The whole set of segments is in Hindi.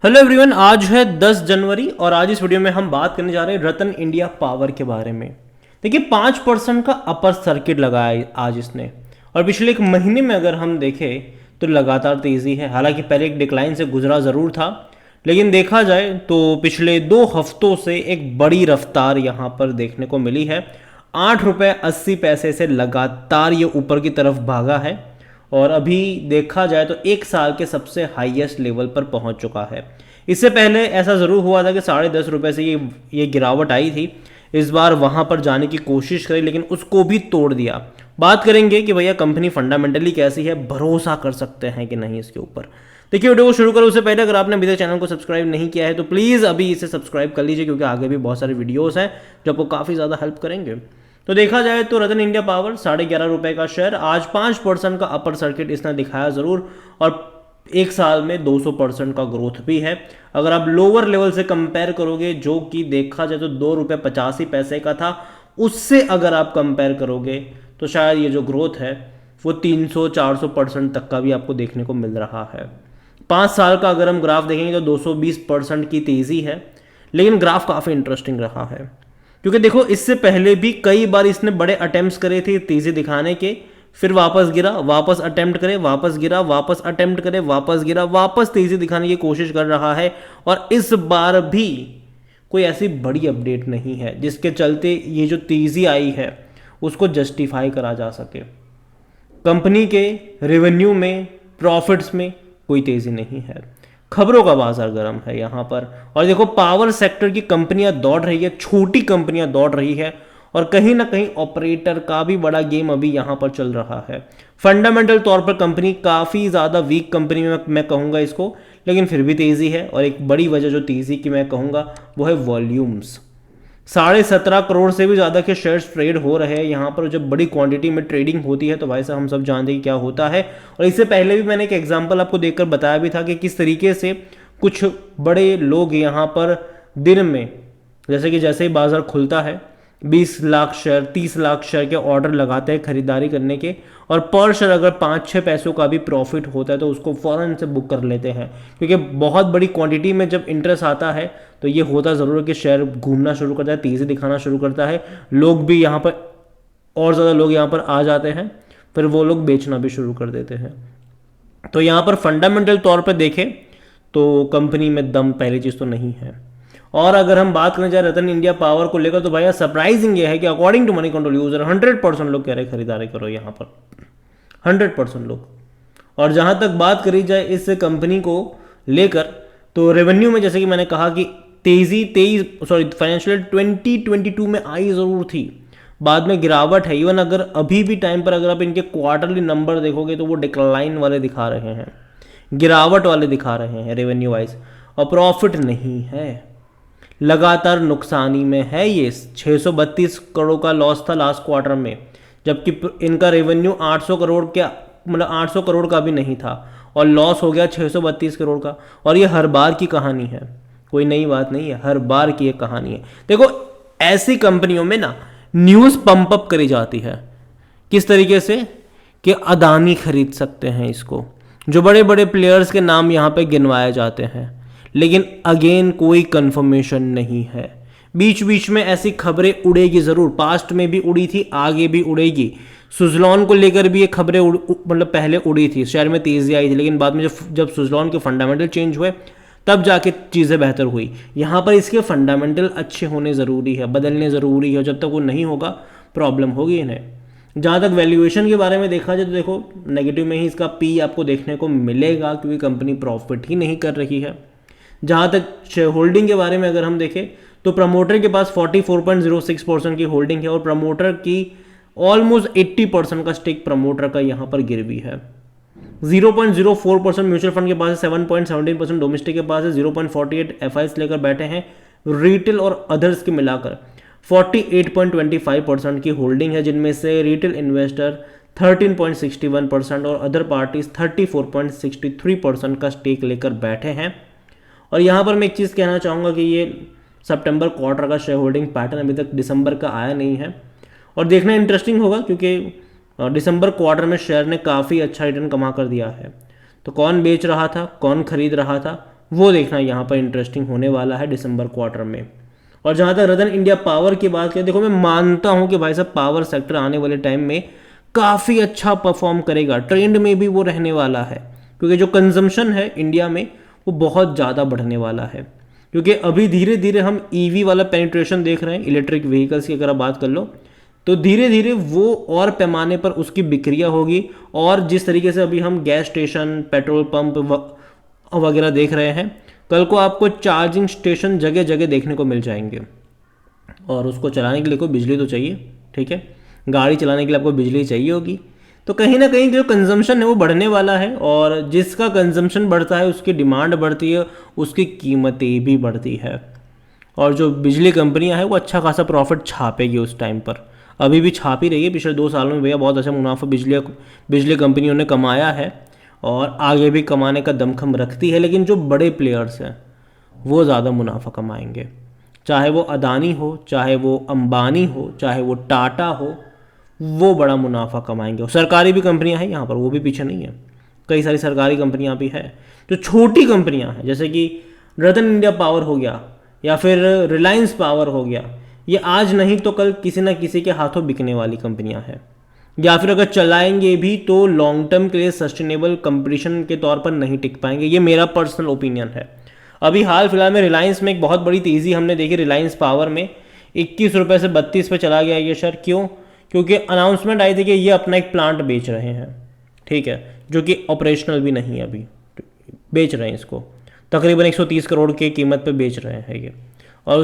हेलो एवरीवन, आज है 10 जनवरी और आज इस वीडियो में हम बात करने जा रहे हैं रतन इंडिया पावर के बारे में। देखिए 5% का अपर सर्किट लगाया है आज इसने, और पिछले एक महीने में अगर हम देखें तो लगातार तेज़ी है। हालांकि पहले एक डिक्लाइन से गुजरा ज़रूर था, लेकिन देखा जाए तो पिछले 2 हफ्तों से एक बड़ी रफ्तार यहाँ पर देखने को मिली है। 8 रुपये 80 पैसे से लगातार ये ऊपर की तरफ भागा है और अभी देखा जाए तो एक साल के सबसे हाईएस्ट लेवल पर पहुंच चुका है। इससे पहले ऐसा ज़रूर हुआ था कि 10.5 रुपये से ये गिरावट आई थी। इस बार वहां पर जाने की कोशिश करी लेकिन उसको भी तोड़ दिया। बात करेंगे कि भैया कंपनी फंडामेंटली कैसी है, भरोसा कर सकते हैं कि नहीं इसके ऊपर। देखिए वीडियो को शुरू करो उससे पहले अगर आपने अभी तक चैनल को सब्सक्राइब नहीं किया है तो प्लीज़ अभी इसे सब्सक्राइब कर लीजिए, क्योंकि आगे भी बहुत सारे वीडियोस हैं जो आपको काफ़ी ज़्यादा हेल्प करेंगे। तो देखा जाए तो रतन इंडिया पावर 11.5 रुपये का शेयर, आज 5% का अपर सर्किट इसने दिखाया ज़रूर, और एक साल में 200% का ग्रोथ भी है। अगर आप लोअर लेवल से कंपेयर करोगे, जो कि देखा जाए तो 2 रुपये 85 पैसे का था, उससे अगर आप कंपेयर करोगे तो शायद ये जो ग्रोथ है वो 300-400% तक का भी आपको देखने को मिल रहा है। 5 साल का अगर हम ग्राफ देखेंगे तो 220% की तेज़ी है, लेकिन ग्राफ काफ़ी इंटरेस्टिंग रहा है, क्योंकि देखो इससे पहले भी कई बार इसने बड़े अटेम्प्ट्स करे थे तेज़ी दिखाने के, फिर वापस गिरा, वापस अटेम्प्ट करे, वापस गिरा, वापस अटेम्प्ट करे, वापस गिरा, वापस तेज़ी दिखाने की कोशिश कर रहा है। और इस बार भी कोई ऐसी बड़ी अपडेट नहीं है जिसके चलते ये जो तेज़ी आई है उसको जस्टिफाई करा जा सके। कंपनी के रेवेन्यू में, प्रॉफिट्स में कोई तेज़ी नहीं है, खबरों का बाजार गर्म है यहाँ पर। और देखो पावर सेक्टर की कंपनियां दौड़ रही है, छोटी कंपनियां दौड़ रही है, और कहीं ना कहीं ऑपरेटर का भी बड़ा गेम अभी यहाँ पर चल रहा है। फंडामेंटल तौर पर कंपनी काफ़ी ज़्यादा वीक कंपनी में मैं कहूँगा इसको, लेकिन फिर भी तेज़ी है। और एक बड़ी वजह जो तेज़ी की मैं कहूँगा वो है वॉल्यूम्स। 17.5 करोड़ से भी ज़्यादा के शेयर्स ट्रेड हो रहे हैं यहाँ पर। जब बड़ी क्वांटिटी में ट्रेडिंग होती है तो भाई साहब हम सब जानते हैं कि क्या होता है। और इससे पहले भी मैंने एक एग्जांपल आपको देकर बताया भी था कि किस तरीके से कुछ बड़े लोग यहाँ पर दिन में, जैसे ही बाजार खुलता है, 20 लाख शेयर, 30 लाख शेयर के ऑर्डर लगाते हैं खरीदारी करने के, और पर शेयर अगर 5-6 पैसों का भी प्रॉफिट होता है तो उसको फ़ौरन से बुक कर लेते हैं, क्योंकि बहुत बड़ी क्वांटिटी में जब इंटरेस्ट आता है तो ये होता ज़रूर है कि शेयर घूमना शुरू करता है, तेज़ी दिखाना शुरू करता है, लोग भी यहाँ पर और ज़्यादा लोग यहाँ पर आ जाते हैं, फिर वो लोग बेचना भी शुरू कर देते हैं। तो यहाँ पर फंडामेंटल तौर पर देखें तो कंपनी में दम पहली चीज़ तो नहीं है। और अगर हम बात करने जाए रतन इंडिया पावर को लेकर तो भैया सरप्राइजिंग ये है कि according to Moneycontrol user 100% लोग कह रहे हैं खरीदारी करो यहाँ पर, 100% लोग। और जहाँ तक बात करी जाए इस कंपनी को लेकर तो रेवेन्यू में, जैसे कि मैंने कहा कि फाइनेंशियल 2022 में आई ज़रूर थी, बाद में गिरावट है। इवन अगर अभी भी टाइम पर अगर आप इनके क्वार्टरली नंबर देखोगे तो वो डिक्लाइन वाले दिखा रहे हैं, गिरावट वाले दिखा रहे हैं रेवेन्यू वाइज, और प्रॉफिट नहीं है, लगातार नुकसानी में है। ये 632 करोड़ का लॉस था लास्ट क्वार्टर में, जबकि इनका रेवेन्यू 800 करोड़ क्या, मतलब 800 करोड़ का भी नहीं था, और लॉस हो गया 632 करोड़ का। और ये हर बार की कहानी है, कोई नई बात नहीं है, हर बार की एक कहानी है। देखो ऐसी कंपनियों में ना न्यूज़ पंप अप करी जाती है, किस तरीके से कि अदानी खरीद सकते हैं इसको, जो बड़े बड़े प्लेयर्स के नाम यहाँ पे गिनवाए जाते हैं, लेकिन अगेन कोई कंफर्मेशन नहीं है। बीच बीच में ऐसी खबरें उड़ेगी ज़रूर, पास्ट में भी उड़ी थी, आगे भी उड़ेगी। सुजलॉन को लेकर भी ये खबरें मतलब पहले उड़ी थी, शेयर में तेज़ी आई थी, लेकिन बाद में जब सुजलॉन के फंडामेंटल चेंज हुए तब जाके चीज़ें बेहतर हुई। यहाँ पर इसके फंडामेंटल अच्छे होने ज़रूरी है, बदलने ज़रूरी है, जब तक वो नहीं होगा प्रॉब्लम होगी इन्हें। जहाँ तक वैल्यूएशन के बारे में देखा जाए तो देखो नेगेटिव में ही इसका पी आपको देखने को मिलेगा, क्योंकि कंपनी प्रॉफिट ही नहीं कर रही है। जहाँ तक शेयर होल्डिंग के बारे में अगर हम देखें तो प्रमोटर के पास 44.06% की होल्डिंग है, और प्रमोटर की ऑलमोस्ट 80% का स्टेक प्रमोटर का यहाँ पर गिरवी है। 0.04% म्यूचुअल फंड के पास है, 7.17% डोमेस्टिक के पास है, 0.48 एफआईएस लेकर बैठे हैं, रिटेल और अदर्स के मिलाकर 48.25% की होल्डिंग है, जिनमें से रिटेल इन्वेस्टर 13.61% और अदर पार्टीज 34.63% का स्टेक लेकर बैठे हैं। और यहाँ पर मैं एक चीज़ कहना चाहूँगा कि ये सितंबर क्वार्टर का शेयर होल्डिंग पैटर्न अभी तक दिसंबर का आया नहीं है, और देखना इंटरेस्टिंग होगा, क्योंकि दिसंबर क्वार्टर में शेयर ने काफ़ी अच्छा रिटर्न कमा कर दिया है। तो कौन बेच रहा था, कौन खरीद रहा था, वो देखना यहाँ पर इंटरेस्टिंग होने वाला है दिसंबर क्वार्टर में। और जहाँ तक रतन इंडिया पावर की बात करें, देखो मैं मानता हूँ कि भाई साहब पावर सेक्टर आने वाले टाइम में काफ़ी अच्छा परफॉर्म करेगा, ट्रेंड में भी वो रहने वाला है, क्योंकि जो कंजम्पशन है इंडिया में वो बहुत ज़्यादा बढ़ने वाला है। क्योंकि अभी धीरे धीरे हम ईवी वाला पेनिट्रेशन देख रहे हैं, इलेक्ट्रिक व्हीकल्स की अगर आप बात कर लो, तो धीरे धीरे वो और पैमाने पर उसकी बिक्रिया होगी। और जिस तरीके से अभी हम गैस स्टेशन, पेट्रोल पंप वगैरह देख रहे हैं, कल को आपको चार्जिंग स्टेशन जगह जगह देखने को मिल जाएंगे। और उसको चलाने के लिए कोई बिजली तो चाहिए, ठीक है, गाड़ी चलाने के लिए आपको बिजली चाहिए होगी। तो कहीं ना कहीं जो कंजम्पशन है वो बढ़ने वाला है, और जिसका कंजम्पशन बढ़ता है उसकी डिमांड बढ़ती है, उसकी कीमतें भी बढ़ती है। और जो बिजली कंपनियां हैं वो अच्छा खासा प्रॉफिट छापेगी उस टाइम पर, अभी भी छाप ही रही है। पिछले 2 सालों में भैया बहुत अच्छा मुनाफा बिजली कंपनियों ने कमाया है, और आगे भी कमाने का दमखम रखती है। लेकिन जो बड़े प्लेयर्स हैं वो ज़्यादा मुनाफा कमाएंगे, चाहे वो अदानी हो, चाहे वो अंबानी हो, चाहे वो टाटा हो, वो बड़ा मुनाफा कमाएंगे। और सरकारी भी कंपनियां हैं यहाँ पर, वो भी पीछे नहीं है, कई सारी सरकारी कंपनियां भी हैं। जो छोटी कंपनियां हैं जैसे कि रतन इंडिया पावर हो गया, या फिर रिलायंस पावर हो गया, ये आज नहीं तो कल किसी ना किसी के हाथों बिकने वाली कंपनियां हैं। या फिर अगर चलाएंगे भी तो लॉन्ग टर्म के लिए सस्टेनेबल कंपटीशन के तौर पर नहीं टिक पाएंगे, ये मेरा पर्सनल ओपिनियन है। अभी हाल फिलहाल में रिलायंस में एक बहुत बड़ी तेज़ी हमने देखी, रिलायंस पावर में 21 रुपये से 32 पे चला गया ये शेयर। क्यों? क्योंकि अनाउंसमेंट आई थी कि ये अपना एक प्लांट बेच रहे हैं, ठीक है, जो कि ऑपरेशनल भी नहीं है, अभी बेच रहे हैं इसको, तकरीबन 130 करोड़ की कीमत पे बेच रहे हैं ये। और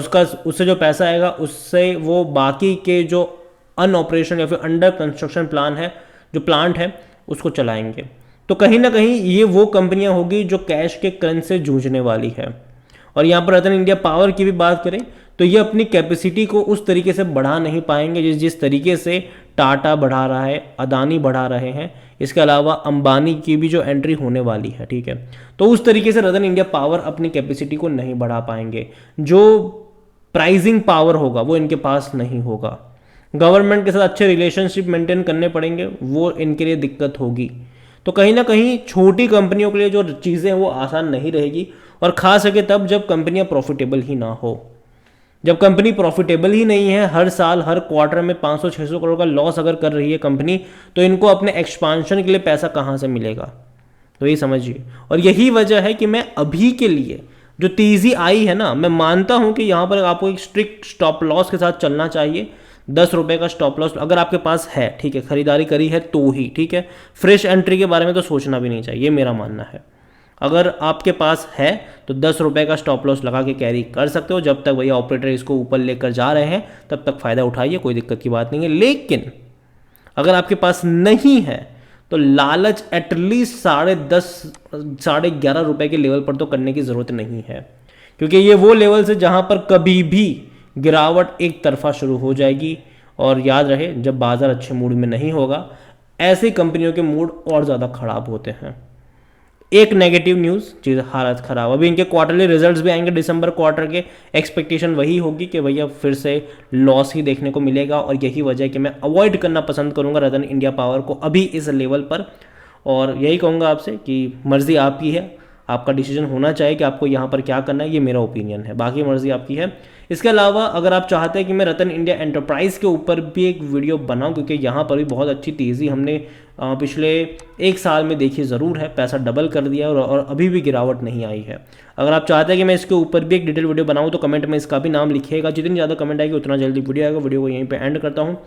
उससे जो पैसा आएगा उससे वो बाकी के जो अनऑपरेशन या फिर अंडर कंस्ट्रक्शन प्लांट है उसको चलाएंगे। तो कहीं ना कहीं ये वो कंपनियां होगी जो कैश के क्रंच से जूझने वाली है। और यहाँ पर रतन इंडिया पावर की भी बात करें तो ये अपनी कैपेसिटी को उस तरीके से बढ़ा नहीं पाएंगे जिस तरीके से टाटा बढ़ा रहा है, अदानी बढ़ा रहे हैं, इसके अलावा अंबानी की भी जो एंट्री होने वाली है, ठीक है। तो उस तरीके से रतन इंडिया पावर अपनी कैपेसिटी को नहीं बढ़ा पाएंगे, जो प्राइसिंग पावर होगा वो इनके पास नहीं होगा। गवर्नमेंट के साथ अच्छे रिलेशनशिप मेंटेन करने पड़ेंगे, वो इनके लिए दिक्कत होगी। तो कहीं ना कहीं छोटी कंपनियों के लिए जो चीज़ें हैं वो आसान नहीं रहेगी, और खास करके तब जब कंपनियां प्रॉफिटेबल ही ना हो। जब कंपनी प्रॉफिटेबल ही नहीं है, हर साल हर क्वार्टर में 500-600 करोड़ का लॉस अगर कर रही है कंपनी, तो इनको अपने एक्सपांशन के लिए पैसा कहाँ से मिलेगा? तो ये समझिए। और यही वजह है कि मैं अभी के लिए जो तेज़ी आई है ना, मैं मानता हूँ कि यहाँ पर आपको एक स्ट्रिक्ट स्टॉप लॉस के साथ चलना चाहिए। 10 रुपये का स्टॉप लॉस अगर आपके पास है, ठीक है, खरीदारी करी है तो ही, ठीक है। फ्रेश एंट्री के बारे में तो सोचना भी नहीं चाहिए, ये मेरा मानना है। अगर आपके पास है तो 10 रुपये का स्टॉप लॉस लगा के कैरी कर सकते हो। जब तक भैया ऑपरेटर इसको ऊपर लेकर जा रहे हैं तब तक फ़ायदा उठाइए, कोई दिक्कत की बात नहीं है। लेकिन अगर आपके पास नहीं है तो लालच एटलीस्ट 10.5 11.5 रुपये के लेवल पर तो करने की ज़रूरत नहीं है, क्योंकि ये वो लेवल से जहाँ पर कभी भी गिरावट एक तरफा शुरू हो जाएगी। और याद रहे, जब बाजार अच्छे मूड में नहीं होगा, ऐसी कंपनियों के मूड और ज़्यादा ख़राब होते हैं। एक नेगेटिव न्यूज़, चीज़ हालत ख़राब। अभी इनके क्वार्टरली रिजल्ट्स भी आएंगे दिसंबर क्वार्टर के, एक्सपेक्टेशन वही होगी कि भैया फिर से लॉस ही देखने को मिलेगा। और यही वजह है कि मैं अवॉइड करना पसंद करूंगा रतन इंडिया पावर को अभी इस लेवल पर। और यही कहूँगा आपसे कि मर्ज़ी आपकी है, आपका डिसीजन होना चाहिए कि आपको यहाँ पर क्या करना है, ये मेरा ओपिनियन है, बाकी मर्ज़ी आपकी है। इसके अलावा अगर आप चाहते हैं कि मैं रतन इंडिया एंटरप्राइज़ के ऊपर भी एक वीडियो बनाऊं, क्योंकि यहाँ पर भी बहुत अच्छी तेज़ी हमने पिछले 1 साल में देखी ज़रूर है, पैसा डबल कर दिया और अभी भी गिरावट नहीं आई है। अगर आप चाहते हैं कि मैं इसके ऊपर भी एक डिटेल वीडियो बनाऊँ तो कमेंट में इसका भी नाम लिखिएगा। जितनी ज़्यादा कमेंट आएगी उतना जल्दी वीडियो आएगा। वीडियो को यहीं पर एंड करता हूँ।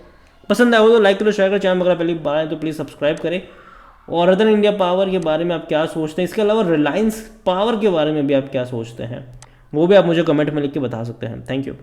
पसंद आया हो तो लाइक करो, शेयर करो, चैनल अगर पहली बार आए तो प्लीज़ सब्सक्राइब करें। और रतन इंडिया पावर के बारे में आप क्या सोचते हैं, इसके अलावा रिलायंस पावर के बारे में भी आप क्या सोचते हैं, वो भी आप मुझे कमेंट में लिख के बता सकते हैं। Thank you.